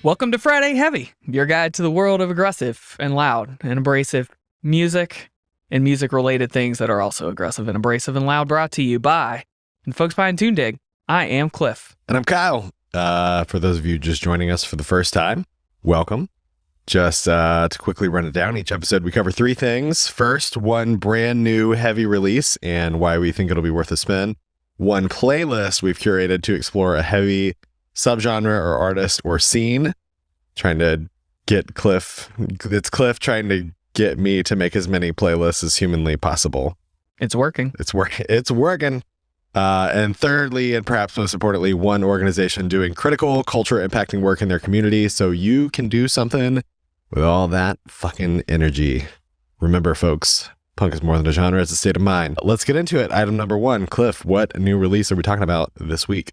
Welcome to Friday Heavy, your guide to the world of aggressive and loud and abrasive music and music-related things that are also aggressive and abrasive and loud, brought to you by the folks behind Tune Dig. I am Cliff. And I'm Kyle. For those of you just joining us for the first time, welcome. Just to quickly run it down, each episode we cover three things. First, one brand new heavy release and why we think it'll be worth a spin. One playlist we've curated to explore a heavy subgenre or artist or scene. Trying to get Cliff, it's Cliff trying to get me to make as many playlists as humanly possible. It's working. It's working. And thirdly, and perhaps most importantly, one organization doing critical culture impacting work in their community so you can do something with all that fucking energy. Remember, folks, punk is more than a genre, it's a state of mind. Let's get into it. Item number one, Cliff, what new release are we talking about this week?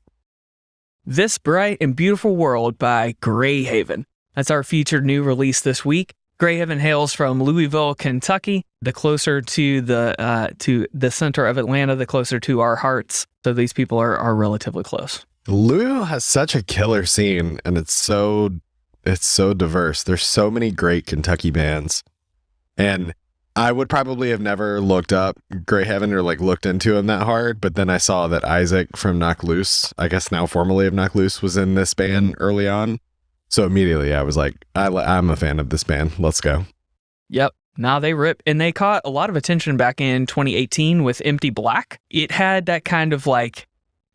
This Bright and Beautiful World by Greyhaven. That's our featured new release this week. Greyhaven hails from Louisville, Kentucky, the closer to the center of Atlanta, the closer to our hearts. So these people are relatively close. Louisville has such a killer scene, and it's so diverse. There's so many great Kentucky bands. And I would probably have never looked up Greyhaven or looked into him that hard, but then I saw that Isaac from Knock Loose, I guess now formerly of Knock Loose, was in this band early on. So immediately I was like, I'm a fan of this band. Let's go. Yep. Now they rip. And they caught a lot of attention back in 2018 with Empty Black. It had that kind of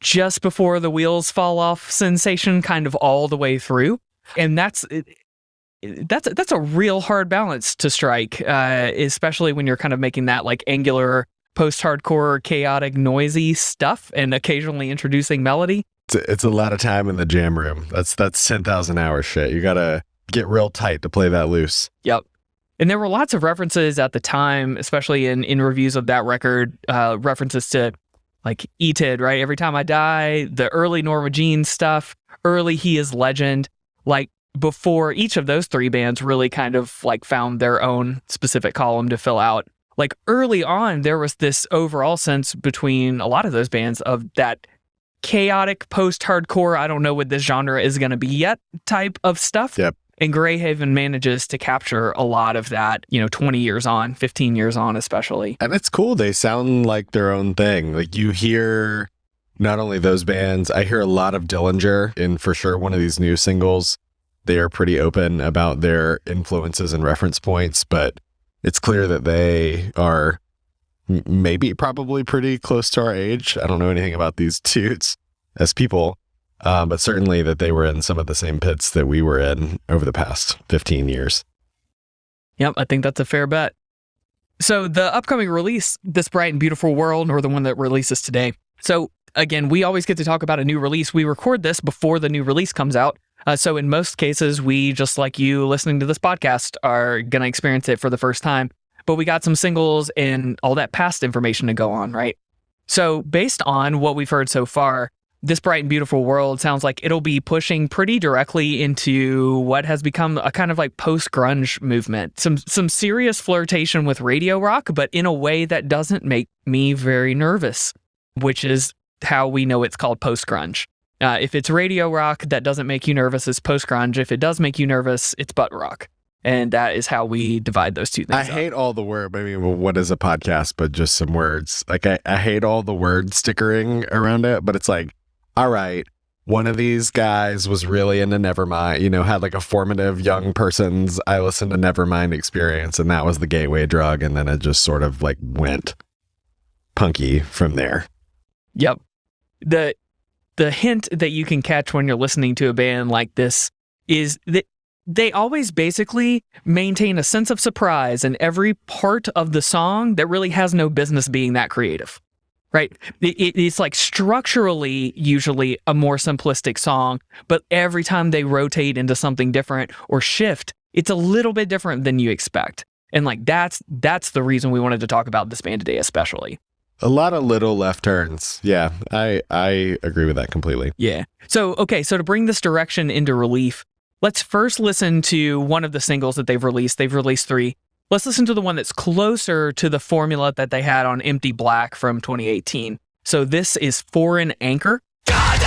just before the wheels fall off sensation kind of all the way through. And that's a real hard balance to strike, especially when you're kind of making that angular post-hardcore chaotic noisy stuff and occasionally introducing melody. It's a lot of time in the jam room. That's 10,000 hour shit. You gotta get real tight to play that loose. Yep. And there were lots of references at the time, especially in reviews of that record, references to E-Tid, right? Every Time I Die, the early Norma Jean stuff, early He Is Legend, before each of those three bands really kind of found their own specific column to fill out. Early on, there was this overall sense between a lot of those bands of that chaotic post-hardcore, I don't know what this genre is going to be yet type of stuff. Yep. And Greyhaven manages to capture a lot of that, 20 years on, 15 years on especially. And it's cool. They sound like their own thing. You hear not only those bands, I hear a lot of Dillinger in for sure one of these new singles. They are pretty open about their influences and reference points, but it's clear that they are probably pretty close to our age. I don't know anything about these dudes as people, but certainly that they were in some of the same pits that we were in over the past 15 years. Yep, I think that's a fair bet. So the upcoming release, This Bright and Beautiful World, or the one that releases today. So again, we always get to talk about a new release. We record this before the new release comes out. So in most cases, we, just like you listening to this podcast, are going to experience it for the first time. But we got some singles and all that past information to go on, right? So based on what we've heard so far, This Bright and Beautiful World sounds like it'll be pushing pretty directly into what has become a kind of post-grunge movement. Some serious flirtation with radio rock, but in a way that doesn't make me very nervous, which is how we know it's called post-grunge. If it's radio rock that doesn't make you nervous, it's post-grunge. If it does make you nervous, it's butt rock. And that is how we divide those two things I hate all the word. I mean, what is a podcast but just some words? I hate all the word stickering around it, but it's all right, one of these guys was really into Nevermind, had a formative young person's I listened to Nevermind experience, and that was the gateway drug, and then it just sort of went punky from there. Yep. The hint that you can catch when you're listening to a band like this is that they always basically maintain a sense of surprise in every part of the song that really has no business being that creative, right? It's structurally usually a more simplistic song, but every time they rotate into something different or shift, it's a little bit different than you expect. And that's the reason we wanted to talk about this band today, especially. A lot of little left turns. Yeah, I agree with that completely. Yeah. So to bring this direction into relief, let's first listen to one of the singles that they've released. They've released 3. Let's listen to the one that's closer to the formula that they had on Empty Black from 2018. So this is Foreign Anchor. God,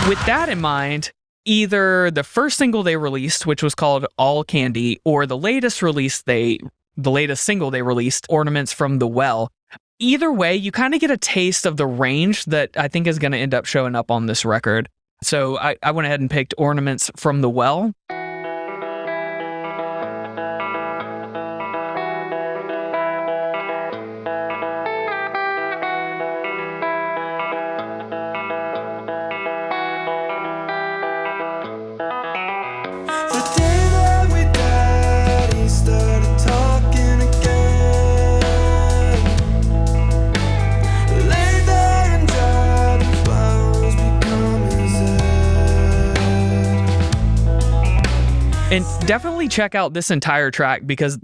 With that in mind, either the first single they released, which was called All Candy, or the latest single they released, Ornaments from the Well. Either way, you kind of get a taste of the range that I think is going to end up showing up on this record. So I went ahead and picked Ornaments from the Well. And definitely check out this entire track because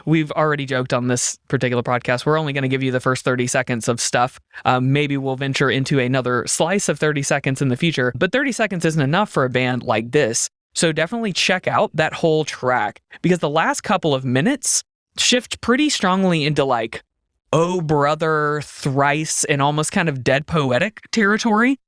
we've already joked on this particular podcast. We're only going to give you the first 30 seconds of stuff. Maybe we'll venture into another slice of 30 seconds in the future, but 30 seconds isn't enough for a band like this. So definitely check out that whole track because the last couple of minutes shift pretty strongly into like, oh brother, thrice, and almost kind of dead poetic territory.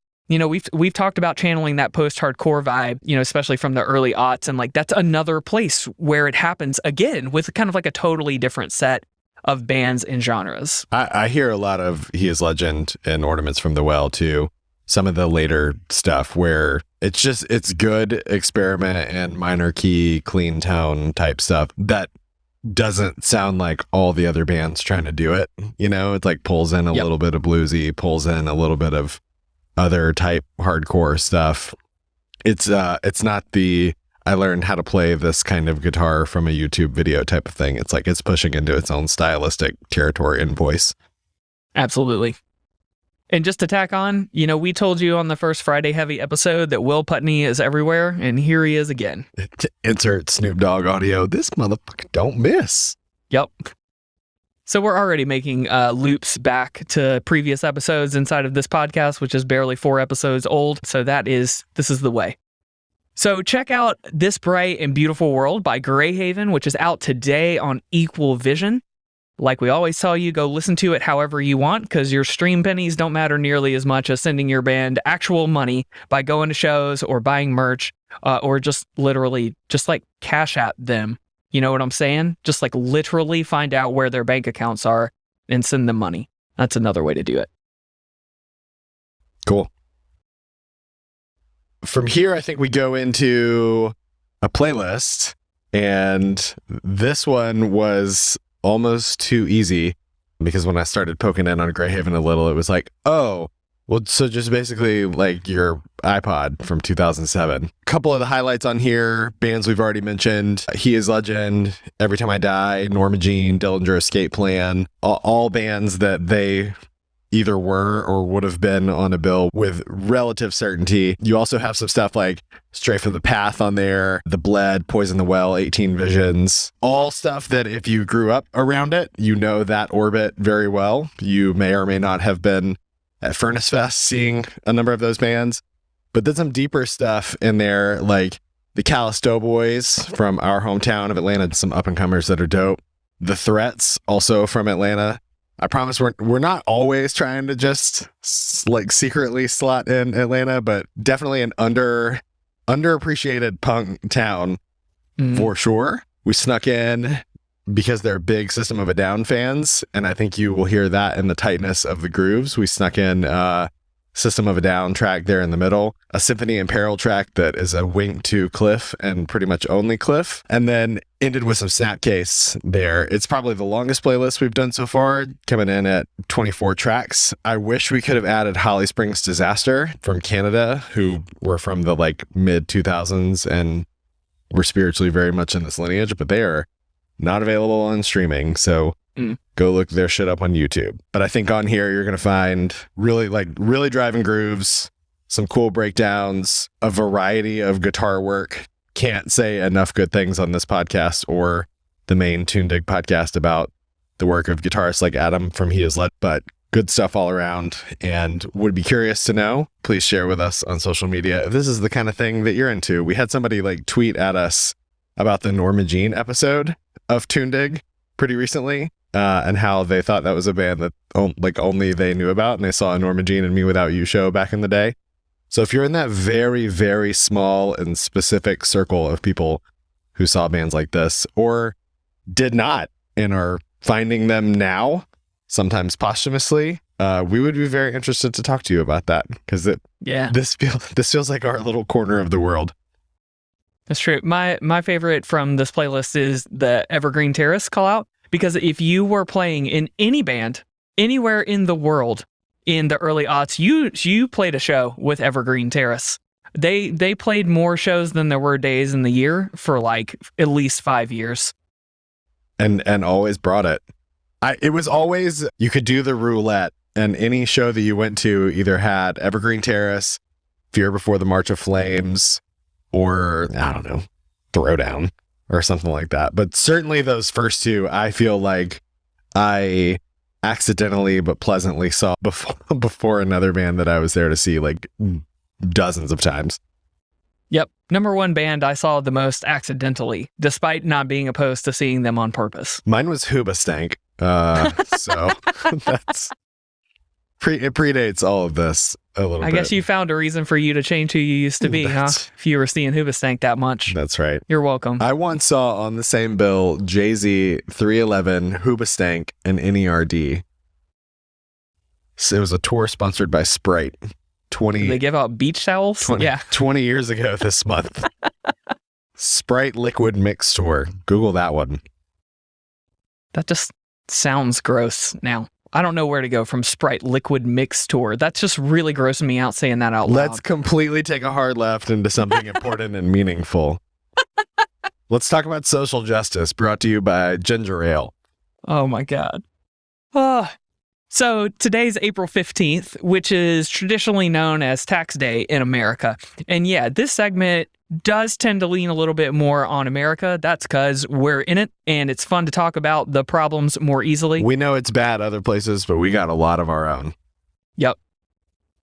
We've talked about channeling that post-hardcore vibe, especially from the early aughts, and like that's another place where it happens again with kind of like a totally different set of bands and genres. I hear a lot of He Is Legend and Ornaments from the Well too. Some of the later stuff where it's good experiment and minor key, clean tone type stuff that doesn't sound like all the other bands trying to do it. It's like pulls in a little bit of bluesy, pulls in a little bit of other type hardcore stuff. It's not the I learned how to play this kind of guitar from a YouTube video type of thing. It's like it's pushing into its own stylistic territory and voice. Absolutely. And just to tack on, we told you on the first Friday Heavy episode that Will Putney is everywhere, and here he is again. Insert Snoop Dogg audio. This motherfucker don't miss. Yep. So we're already making loops back to previous episodes inside of this podcast, which is barely 4 episodes old. So this is the way. So check out This Bright and Beautiful World by Greyhaven, which is out today on Equal Vision. Like we always tell you, go listen to it however you want because your stream pennies don't matter nearly as much as sending your band actual money by going to shows or buying merch or just literally just like cash at them. You know what I'm saying? Just like literally find out where their bank accounts are and send them money. That's another way to do it. Cool. From here, I think we go into a playlist, and this one was almost too easy because when I started poking in on Greyhaven a little, it was like, oh, well, so just basically like your iPod from 2007. A couple of the highlights on here, bands we've already mentioned, He Is Legend, Every Time I Die, Norma Jean, Dillinger Escape Plan, all bands that they either were or would have been on a bill with relative certainty. You also have some stuff like Stray from the Path on there, The Bled, Poison the Well, 18 Visions, all stuff that if you grew up around it, that orbit very well. You may or may not have been at Furnace Fest seeing a number of those bands, but then some deeper stuff in there like the Callous Doughboys from our hometown of Atlanta, some up and comers that are dope. The Threats, also from Atlanta. I promise we're not always trying to just like secretly slot in Atlanta, but definitely an underappreciated punk town for sure. We snuck in because they're big System of a Down fans, and I think you will hear that in the tightness of the grooves. We snuck in System of a Down track there in the middle, a Symphony in Peril track that is a wink to Cliff and pretty much only Cliff, and then ended with some Snapcase there. It's probably the longest playlist we've done so far, coming in at 24 tracks. I wish we could have added Holly Springs Disaster from Canada, who were from the like mid 2000s and were spiritually very much in this lineage, but they are not available on streaming, so go look their shit up on YouTube. But I think on here you're going to find really driving grooves, some cool breakdowns, a variety of guitar work. Can't say enough good things on this podcast or the main Tune Dig podcast about the work of guitarists like Adam from He Is Legend, but good stuff all around. And would be curious to know, please share with us on social media if this is the kind of thing that you're into. We had somebody like tweet at us about the Norma Jean episode of Tune Dig pretty recently, and how they thought that was a band that only they knew about, and they saw a Norma Jean and Me Without You show back in the day. So if you're in that very, very small and specific circle of people who saw bands like this or did not and are finding them now, sometimes posthumously, we would be very interested to talk to you about that, because this feels like our little corner of the world. That's true. My favorite from this playlist is the Evergreen Terrace call out, because if you were playing in any band anywhere in the world in the early aughts, you played a show with Evergreen Terrace. They played more shows than there were days in the year for like at least 5 years. And always brought it. It was always, you could do the roulette, and any show that you went to either had Evergreen Terrace, Fear Before the March of Flames, or, I don't know, Throwdown or something like that. But certainly those first two, I feel like I accidentally but pleasantly saw before another band that I was there to see like dozens of times. Yep. Number one band I saw the most accidentally, despite not being opposed to seeing them on purpose. Mine was Hoobastank. So it predates all of this a little bit. I guess you found a reason for you to change who you used to be, huh? If you were seeing Hoobastank that much. That's right. You're welcome. I once saw on the same bill Jay-Z, 311, Hoobastank, and NERD. So it was a tour sponsored by Sprite. Did they give out beach towels? 20 years ago this month. Sprite Liquid Mix Tour. Google that one. That just sounds gross now. I don't know where to go from Sprite Liquid Mix Tour. That's just really grossing me out saying that out loud. Let's completely take a hard left into something important and meaningful. Let's talk about social justice, brought to you by Ginger Ale. Oh my God. So today's April 15th, which is traditionally known as Tax Day in America. And yeah, this segment does tend to lean a little bit more on America. That's because we're in it and it's fun to talk about the problems more easily. We know it's bad other places, but we got a lot of our own. Yep.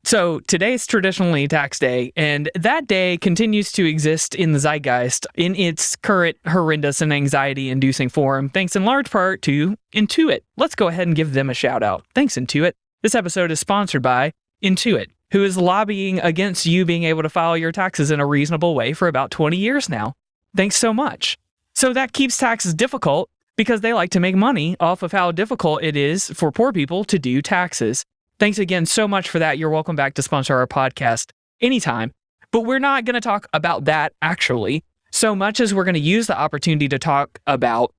So today's traditionally Tax Day, and that day continues to exist in the zeitgeist in its current horrendous and anxiety-inducing form, thanks in large part to Intuit. Let's go ahead and give them a shout out. Thanks, Intuit. This episode is sponsored by Intuit, who is lobbying against you being able to file your taxes in a reasonable way for about 20 years now. Thanks so much. So that keeps taxes difficult because they like to make money off of how difficult it is for poor people to do taxes. Thanks again so much for that. You're welcome back to sponsor our podcast anytime. But we're not going to talk about that actually so much as we're going to use the opportunity to talk about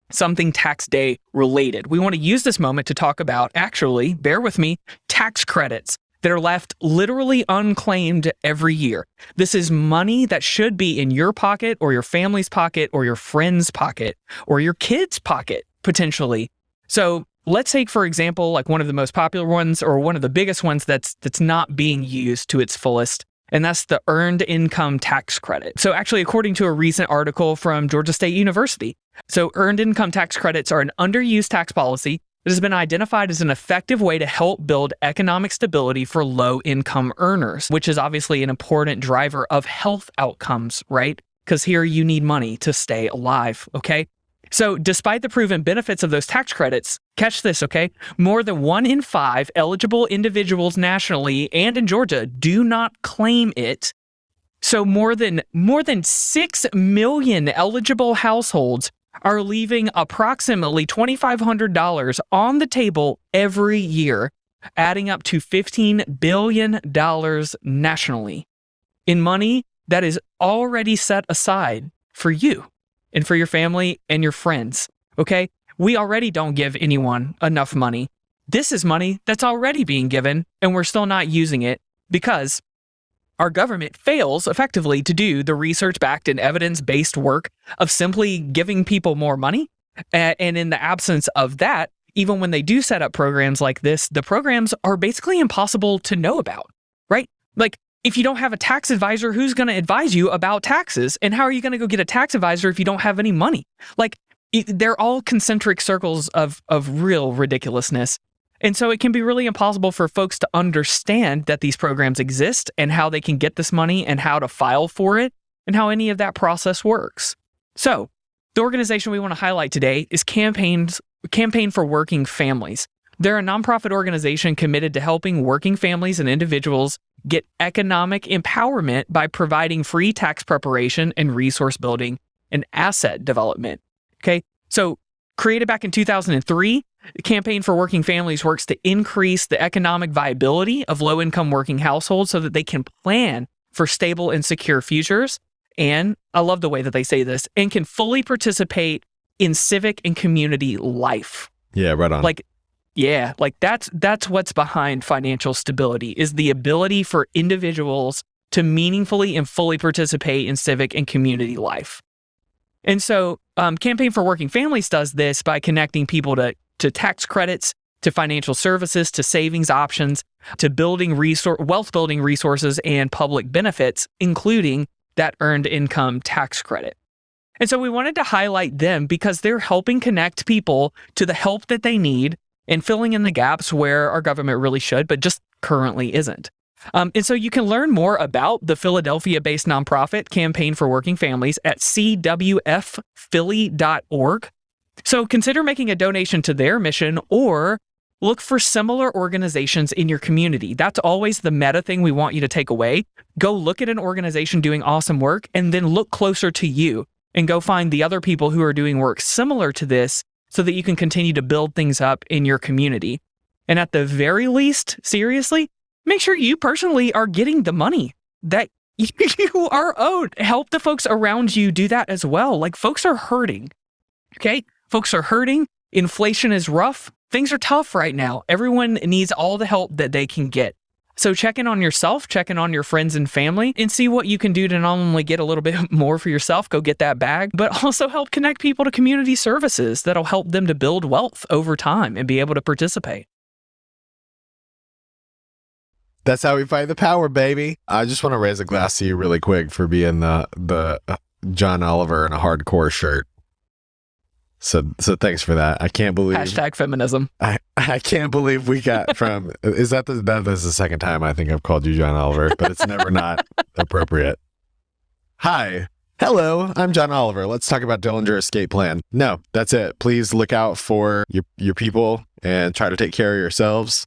something tax day related. We want to use this moment to talk about, actually, bear with me, tax credits that are left literally unclaimed every year. This is money that should be in your pocket or your family's pocket or your friend's pocket or your kid's pocket, potentially. So let's take, for example, like one of the most popular ones or one of the biggest ones that's not being used to its fullest, and that's the Earned Income Tax Credit. So actually, according to a recent article from Georgia State University, so Earned Income Tax Credits are an underused tax policy that has been identified as an effective way to help build economic stability for low-income earners, which is obviously an important driver of health outcomes, right? Because here you need money to stay alive, okay? So despite the proven benefits of those tax credits, catch this, okay? More than 1 in 5 eligible individuals nationally and in Georgia do not claim it. So more than 6 million eligible households are leaving approximately $2,500 on the table every year, adding up to $15 billion nationally in money that is already set aside for you and for your family and your friends, okay? We already don't give anyone enough money. This is money that's already being given, and we're still not using it because our government fails effectively to do the research-backed and evidence-based work of simply giving people more money. And in the absence of that, even when they do set up programs like this, the programs are basically impossible to know about, right? Like, if you don't have a tax advisor, who's going to advise you about taxes? And how are you going to go get a tax advisor if you don't have any money? Like, they're all concentric circles of real ridiculousness. And so it can be really impossible for folks to understand that these programs exist and how they can get this money and how to file for it and how any of that process works. So the organization we want to highlight today is Campaign for Working Families. They're a nonprofit organization committed to helping working families and individuals get economic empowerment by providing free tax preparation and resource building and asset development. Okay, so created back in 2003, the Campaign for Working Families works to increase the economic viability of low-income working households so that they can plan for stable and secure futures. And I love the way that they say this, and can fully participate in civic and community life. Yeah, right on. That's what's behind financial stability, is the ability for individuals to meaningfully and fully participate in civic and community life. And so Campaign for Working Families does this by connecting people to tax credits, to financial services, to savings options, to wealth building resources and public benefits, including that earned income tax credit. And so we wanted to highlight them because they're helping connect people to the help that they need and filling in the gaps where our government really should, but just currently isn't. And so you can learn more about the Philadelphia-based nonprofit Campaign for Working Families at cwfphilly.org. So consider making a donation to their mission, or look for similar organizations in your community. That's always the meta thing we want you to take away. Go look at an organization doing awesome work, and then look closer to you and go find the other people who are doing work similar to this so that you can continue to build things up in your community. And at the very least, seriously, make sure you personally are getting the money that you are owed. Help the folks around you do that as well. Like, folks are hurting, okay? Folks are hurting. Inflation is rough. Things are tough right now. Everyone needs all the help that they can get. So check in on yourself, check in on your friends and family, and see what you can do to not only get a little bit more for yourself, go get that bag, but also help connect people to community services that'll help them to build wealth over time and be able to participate. That's how we fight the power, baby. I just want to raise a glass to you really quick for being the John Oliver in a hardcore shirt. So thanks for that. I can't believe #feminism. I can't believe we got from that is the second time I think I've called you John Oliver, but it's never not appropriate. Hi. Hello, I'm John Oliver. Let's talk about Dillinger Escape Plan. No, that's it. Please look out for your people and try to take care of yourselves.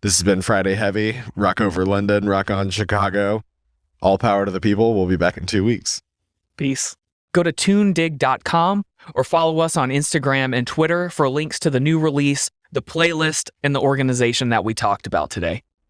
This has been Friday Heavy. Rock over London, rock on Chicago. All power to the people. We'll be back in 2 weeks. Peace. Go to tunedig.com or follow us on Instagram and Twitter for links to the new release, the playlist, and the organization that we talked about today.